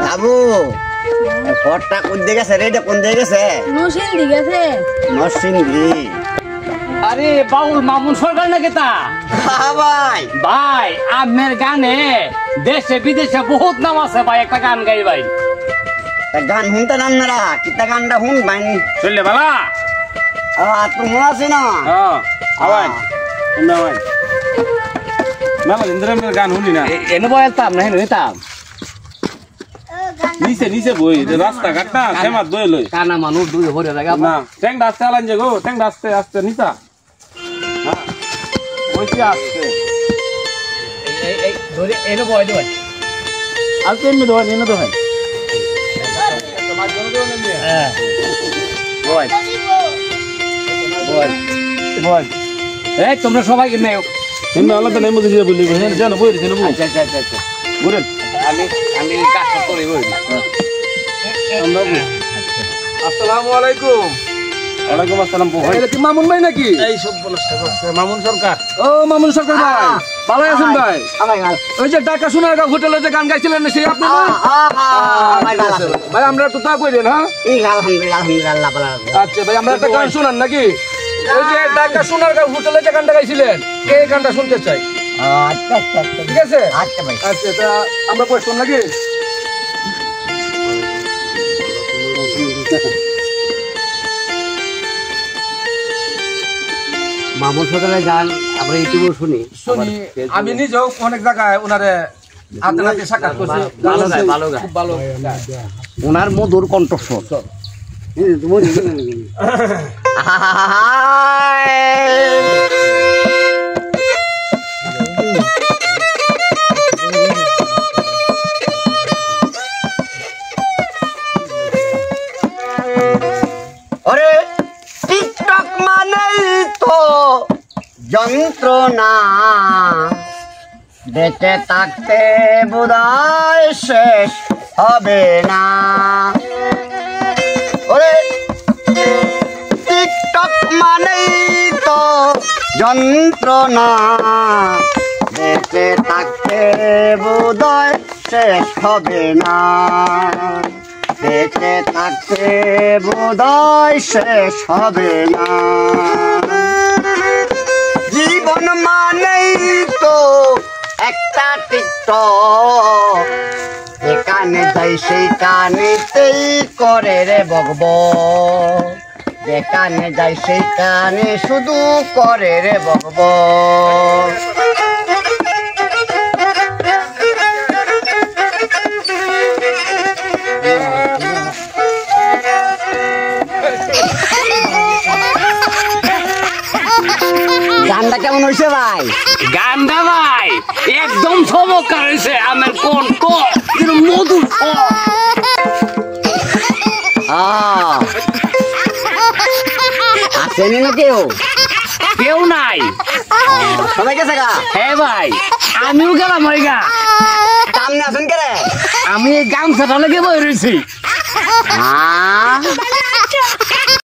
বাবু ঘরটা কোন দিকে গেছে রে? কোন দিকে গেছে? নরসিংদী গেছে। নরসিংদী। আরে বাউল মামুন সরকার নাকি তা? হ্যাঁ ভাই। ভাই আপনার গানে দেশে বিদেশে বহুত নাম আছে ভাই, একটা গান গাই ভাই। গান শুনতে নান্নারা কিতা গানটা শুন ভাই। চললে বালা তুমি আছে না? আওয়াজ শুননা ভাই। মেলা দিন ধরে গান শুনি না। এনে বলতাম না হেন নিতাম নিচে নিচে বই রাস্তাঘাট না ফেমাস বই লই কানা মানুষ দুই ভরে জায়গা না ট্যাঙ্ক আস্তে আলান যে গো ট্যাঙ্ক আস্তে আস্তে নিতা হ্যাঁ ওইটি আস্তে এই ধরে এনে বয় দে ভাই। আজকে এমনি দোয়া নিয়ে তো ভাই হ্যাঁ বয় বয় বয় এই তোমরা সবাই নেও। এমনি আলাদা নেই মধ্যে যে বলি জানো বই দিছে না আচ্ছা আচ্ছা আচ্ছা আচ্ছা বুঝেন আমি কাজ করে বই। আসসালামু আলাইকুম। ওয়ালাইকুম আসসালাম ভাই। এটা কি মামুন ভাই নাকি? এই সব বলছে মামুন সরকার। ও মামুন সরকার ভাই, ভালো আছেন ভাই? ওই যে ঢাকা সোনারগাঁও হোটেলে যে গান গাইছিলেন সেই আপনি না? ভাই আমরা একটু তা কইলেন হ্যাঁ? আলহামদুলিল্লাহ আলহামদুলিল্লাহ ভালো। আচ্ছা ভাই আমরা একটা গান শোনান নাকি? ওই যে ঢাকা সোনারগাঁও হোটেলে যে গানটা গাইছিলেন এই গানটা শুনতে চাই। আচ্ছা আচ্ছা আচ্ছা ঠিক আছে? আচ্ছা ভাই। আচ্ছা তা আমরা বসতাম নাকি? মামুন সরকারের গান আমরা ইউটিউবে শুনি। আমি নিজেও অনেক জায়গায় ওনারে আপনাদের সাক্ষাৎ করছি। ভালো গায় ভালো গায়, খুব ভালো ওনার মধুর কণ্ঠস্বর। ওরে টিকটক মানেই তো যন্ত্রণা, বেঁচে থাকতে বোধহয় শেষ হবে না। ওরে টিকটক মানেই তো যন্ত্রণা, বেঁচে থাকতে বোধহয় শেষ হবে না। বেঁচে থাকতে বোধহয় শেষ হবে না। জীবন মানেই তো একটা টিকটক, যেখানে যাই সেইখানেতেই করে রে বকবক, যেখানে যাই সেইখানে শুধু করে রে বকবক। গানটা কেমন হয়েছে ভাই? গানটা ভাই একদম চমৎকার হয়েছে। আমার কণ্ঠ মধুর। আসেনি না কেউ? কেউ নাই, সবাই গেছে গা? হ্যাঁ ভাই আমিও গেলাম ওই গা। সামনে আসেন কে রে? আমি এই গামছাটা লেগে বই রয়েছি।